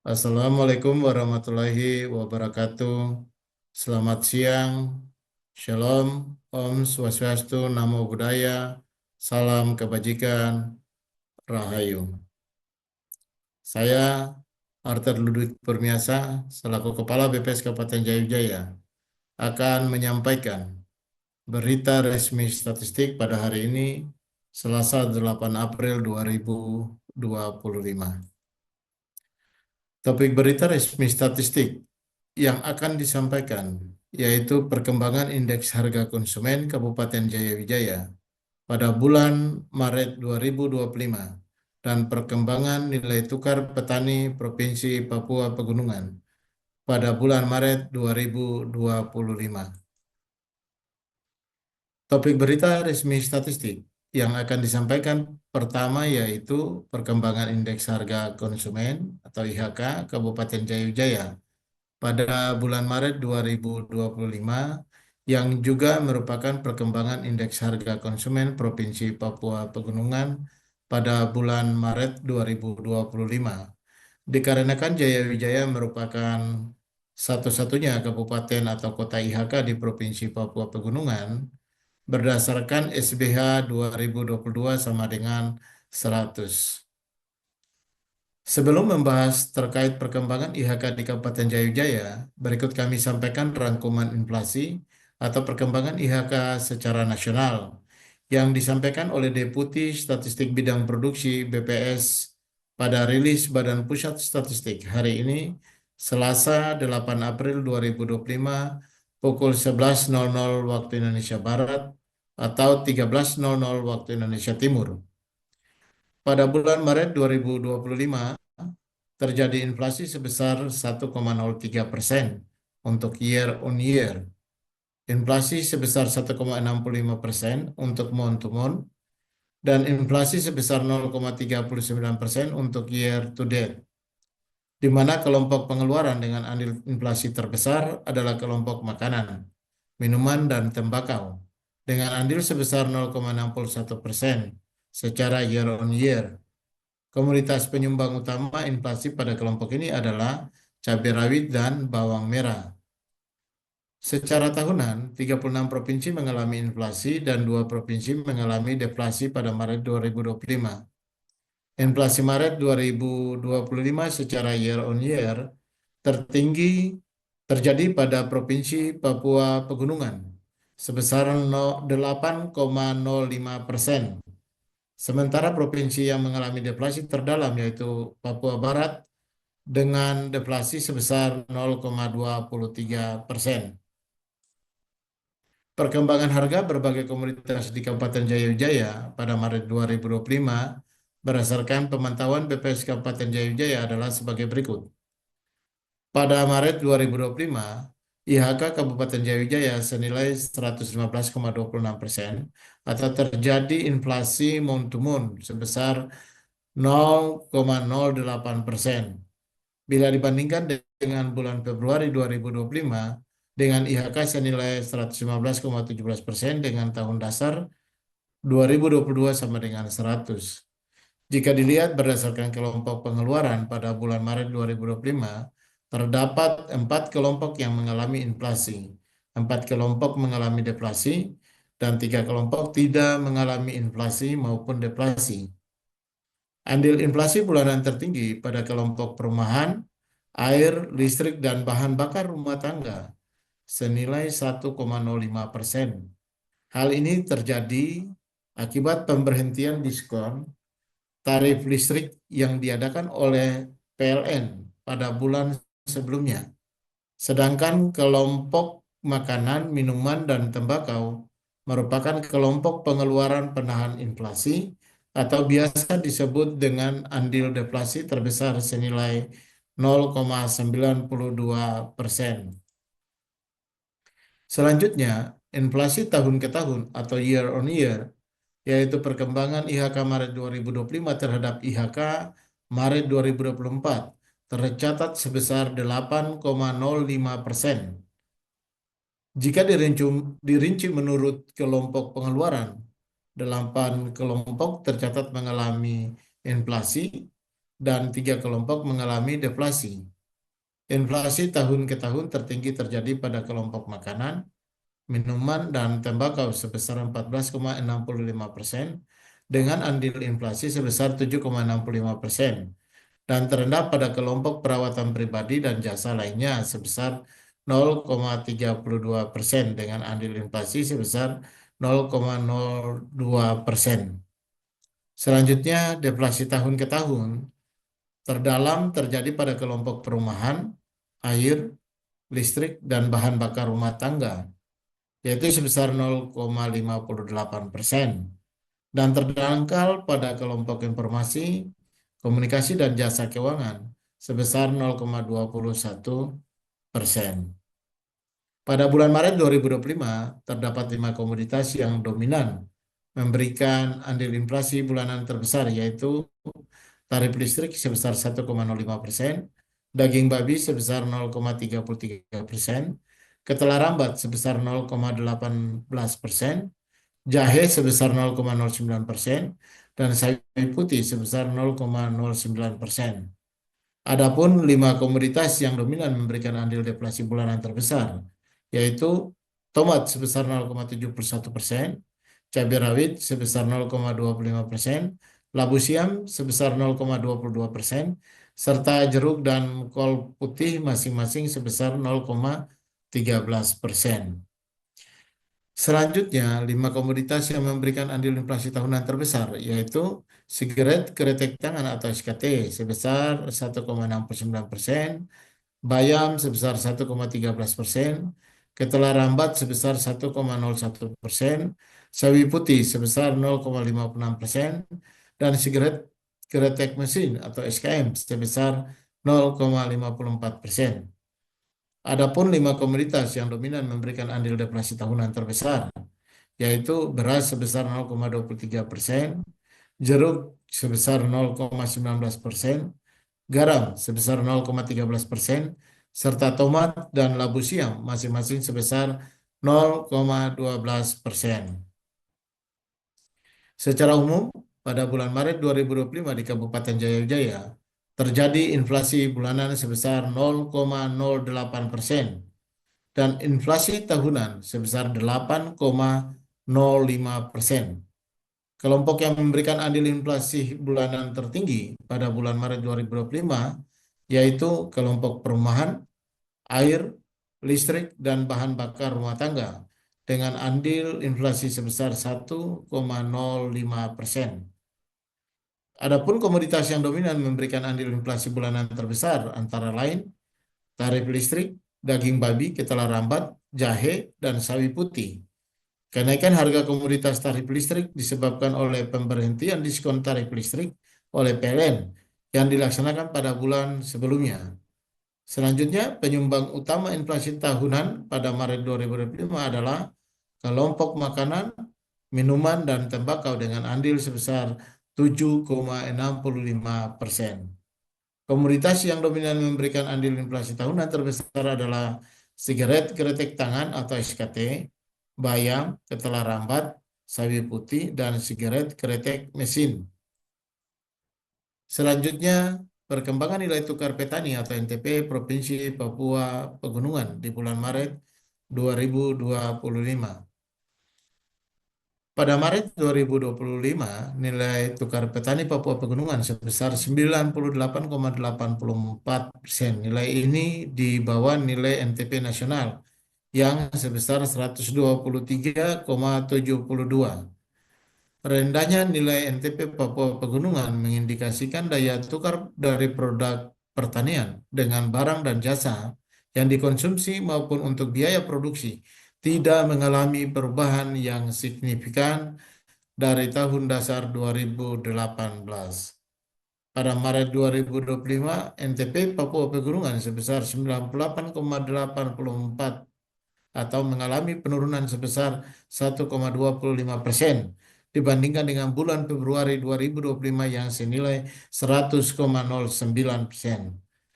Assalamualaikum warahmatullahi wabarakatuh. Selamat siang. Shalom. Om Swastiastu. Namo Buddhaya. Salam kebajikan. Rahayu. Saya Arthur Ludwig Permiasa selaku Kepala BPS Kabupaten Jayapura akan menyampaikan berita resmi statistik pada hari ini Selasa 8 April 2025. Topik berita resmi statistik yang akan disampaikan yaitu perkembangan indeks harga konsumen Kabupaten Jayawijaya pada bulan Maret 2025 dan perkembangan nilai tukar petani Provinsi Papua Pegunungan pada bulan Maret 2025. Topik berita resmi statistik yang akan disampaikan pertama yaitu perkembangan indeks harga konsumen atau IHK Kabupaten Jayawijaya pada bulan Maret 2025 yang juga merupakan perkembangan indeks harga konsumen Provinsi Papua Pegunungan pada bulan Maret 2025. Dikarenakan Jayawijaya merupakan satu-satunya kabupaten atau kota IHK di Provinsi Papua Pegunungan berdasarkan SBH 2022 sama dengan 100. Sebelum membahas terkait perkembangan IHK di Kabupaten Jayapura, berikut kami sampaikan rangkuman inflasi atau perkembangan IHK secara nasional yang disampaikan oleh Deputi Statistik Bidang Produksi BPS pada rilis Badan Pusat Statistik hari ini, Selasa 8 April 2025, pukul 11.00 waktu Indonesia Barat atau 13.00 waktu Indonesia Timur. Pada bulan Maret 2025, terjadi inflasi sebesar 1,03% untuk year on year. Inflasi sebesar 1,65% untuk month to month, dan inflasi sebesar 0,39% untuk year to date. Di mana kelompok pengeluaran dengan andil inflasi terbesar adalah kelompok makanan, minuman, dan tembakau dengan andil sebesar 0,61% secara year on year. Komoditas penyumbang utama inflasi pada kelompok ini adalah cabai rawit dan bawang merah. Secara tahunan, 36 provinsi mengalami inflasi dan 2 provinsi mengalami deflasi pada Maret 2025. Inflasi Maret 2025 secara year on year tertinggi terjadi pada Provinsi Papua Pegunungan sebesar 8,05%. Sementara provinsi yang mengalami deflasi terdalam yaitu Papua Barat dengan deflasi sebesar 0,23%. Perkembangan harga berbagai komoditas di Kabupaten Jayawijaya pada Maret 2025 berdasarkan pemantauan BPS Kabupaten Jayawijaya adalah sebagai berikut. Pada Maret 2025, IHK Kabupaten Jayawijaya senilai 115,26% atau terjadi inflasi month to month sebesar 0,08%. Bila dibandingkan dengan bulan Februari 2025 dengan IHK senilai 115,17% dengan tahun dasar 2022 sama dengan 100. Jika dilihat berdasarkan kelompok pengeluaran pada bulan Maret 2025, terdapat 4 kelompok yang mengalami inflasi, 4 kelompok mengalami deflasi, dan 3 kelompok tidak mengalami inflasi maupun deflasi. Andil inflasi bulanan tertinggi pada kelompok perumahan, air, listrik, dan bahan bakar rumah tangga senilai 1,05%. Hal ini terjadi akibat pemberhentian diskon tarif listrik yang diadakan oleh PLN pada bulan sebelumnya. Sedangkan kelompok makanan, minuman, dan tembakau merupakan kelompok pengeluaran penahan inflasi atau biasa disebut dengan andil deflasi terbesar senilai 0,92%. Selanjutnya, inflasi tahun ke tahun atau year on year, yaitu perkembangan IHK Maret 2025 terhadap IHK Maret 2024, tercatat sebesar 8,05%. Jika dirinci menurut kelompok pengeluaran, 8 kelompok tercatat mengalami inflasi dan 3 kelompok mengalami deflasi. Inflasi tahun ke tahun tertinggi terjadi pada kelompok makanan, minuman, dan tembakau sebesar 14,65% dengan andil inflasi sebesar 7,65% dan terendah pada kelompok perawatan pribadi dan jasa lainnya sebesar 0,32% dengan andil inflasi sebesar 0,02%. Selanjutnya, deflasi tahun ke tahun terdalam terjadi pada kelompok perumahan, air, listrik, dan bahan bakar rumah tangga, yaitu sebesar 0,58%, dan terdangkal pada kelompok informasi, komunikasi, dan jasa keuangan sebesar 0,21%. Pada bulan Maret 2025, terdapat 5 komoditas yang dominan memberikan andil inflasi bulanan terbesar, yaitu tarif listrik sebesar 1,05%, daging babi sebesar 0,33%, ketelah rambat sebesar 0,18%, jahe sebesar 0,09%, dan sawi putih sebesar 0,09%. Adapun 5 komoditas yang dominan memberikan andil deflasi bulanan terbesar, yaitu tomat sebesar 0,71%, cabai rawit sebesar 0,25%, labu siam sebesar 0,22%, serta jeruk dan kol putih masing-masing sebesar 0,13%. Selanjutnya, 5 komoditas yang memberikan andil inflasi tahunan terbesar, yaitu sigaret kretek tangan atau SKT sebesar 1,69%, bayam sebesar 1,13%, ketelah rambat sebesar 1,01%, sawi putih sebesar 0,56%, dan sigaret kretek mesin atau SKM sebesar 0,54%. Adapun 5 komoditas yang dominan memberikan andil deflasi tahunan terbesar, yaitu beras sebesar 0,23%, jeruk sebesar 0,19%, garam sebesar 0,13%, serta tomat dan labu siam masing-masing sebesar 0,12%. Secara umum, pada bulan Maret 2025 di Kabupaten Jayapura terjadi inflasi bulanan sebesar 0,08% dan inflasi tahunan sebesar 8,05%. Kelompok yang memberikan andil inflasi bulanan tertinggi pada bulan Maret 2025 yaitu kelompok perumahan, air, listrik, dan bahan bakar rumah tangga dengan andil inflasi sebesar 1,05%. Adapun komoditas yang dominan memberikan andil inflasi bulanan terbesar antara lain tarif listrik, daging babi, ketelah rambat, jahe, dan sawi putih. Kenaikan harga komoditas tarif listrik disebabkan oleh pemberhentian diskon tarif listrik oleh PLN yang dilaksanakan pada bulan sebelumnya. Selanjutnya, penyumbang utama inflasi tahunan pada Maret 2025 adalah kelompok makanan, minuman, dan tembakau dengan andil sebesar 7,65%. Komoditas yang dominan memberikan andil inflasi tahunan terbesar adalah sigaret kretek tangan atau SKT, bayam, ketelah rambat, sawi putih, dan sigaret kretek mesin. Selanjutnya, perkembangan nilai tukar petani atau NTP Provinsi Papua Pegunungan di bulan Maret 2025. Pada Maret 2025, nilai tukar petani Papua Pegunungan sebesar 98,84%. Nilai ini di bawah nilai NTP nasional yang sebesar 123,72. Rendahnya nilai NTP Papua Pegunungan mengindikasikan daya tukar dari produk pertanian dengan barang dan jasa yang dikonsumsi maupun untuk biaya produksi tidak mengalami perubahan yang signifikan dari tahun dasar 2018. Pada Maret 2025, NTP Papua Pegunungan sebesar 98,84 atau mengalami penurunan sebesar 1,25% dibandingkan dengan bulan Februari 2025 yang senilai 100,09%.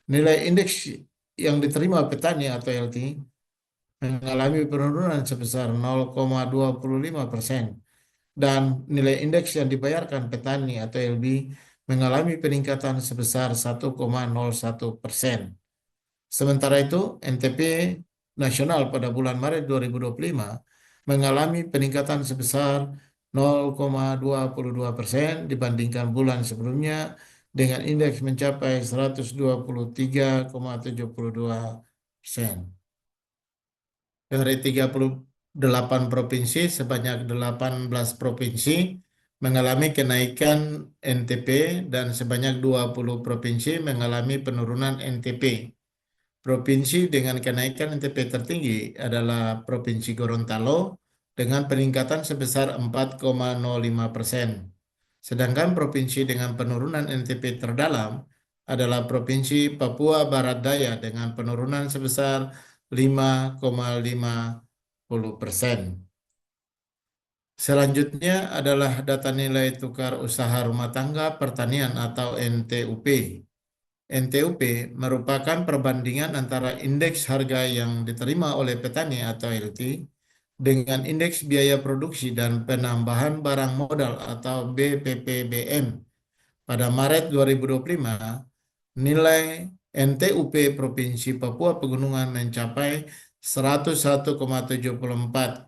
Nilai indeks yang diterima petani atau LT mengalami penurunan sebesar 0,25% dan nilai indeks yang dibayarkan petani atau LB mengalami peningkatan sebesar 1,01%. Sementara itu, NTP nasional pada bulan Maret 2025 mengalami peningkatan sebesar 0,22% dibandingkan bulan sebelumnya dengan indeks mencapai 123,72%. Dari 38 provinsi, sebanyak 18 provinsi mengalami kenaikan NTP dan sebanyak 20 provinsi mengalami penurunan NTP. Provinsi dengan kenaikan NTP tertinggi adalah Provinsi Gorontalo dengan peningkatan sebesar 4,05%. Sedangkan provinsi dengan penurunan NTP terdalam adalah Provinsi Papua Barat Daya dengan penurunan sebesar 5,50%. Selanjutnya adalah data nilai tukar usaha rumah tangga pertanian atau NTUP. NTUP merupakan perbandingan antara indeks harga yang diterima oleh petani atau LT dengan indeks biaya produksi dan penambahan barang modal atau BPPBM. Pada Maret 2025, nilai NTUP Provinsi Papua Pegunungan mencapai 101,74%.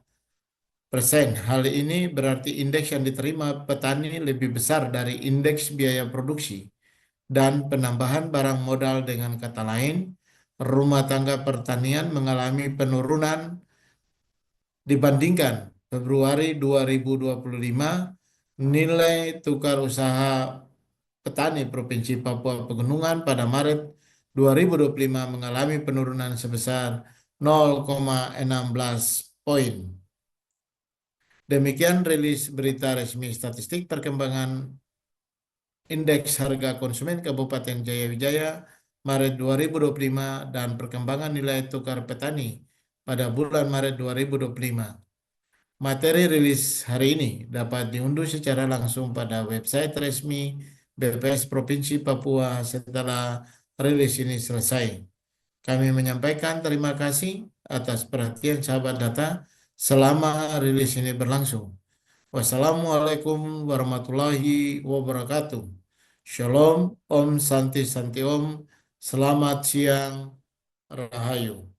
Hal ini berarti indeks yang diterima petani lebih besar dari indeks biaya produksi dan penambahan barang modal. Dengan kata lain, rumah tangga pertanian mengalami penurunan dibandingkan Februari 2025. Nilai tukar usaha petani Provinsi Papua Pegunungan pada Maret 2025 mengalami penurunan sebesar 0,16 poin. Demikian rilis berita resmi statistik perkembangan Indeks Harga Konsumen Kabupaten Jaya Wijaya Maret 2025 dan perkembangan nilai tukar petani pada bulan Maret 2025. Materi rilis hari ini dapat diunduh secara langsung pada website resmi BPS Provinsi Papua setelah rilis ini selesai. Kami menyampaikan terima kasih atas perhatian sahabat data selama rilis ini berlangsung. Wassalamualaikum warahmatullahi wabarakatuh. Shalom, Om Santi Santi Om. Selamat siang, Rahayu.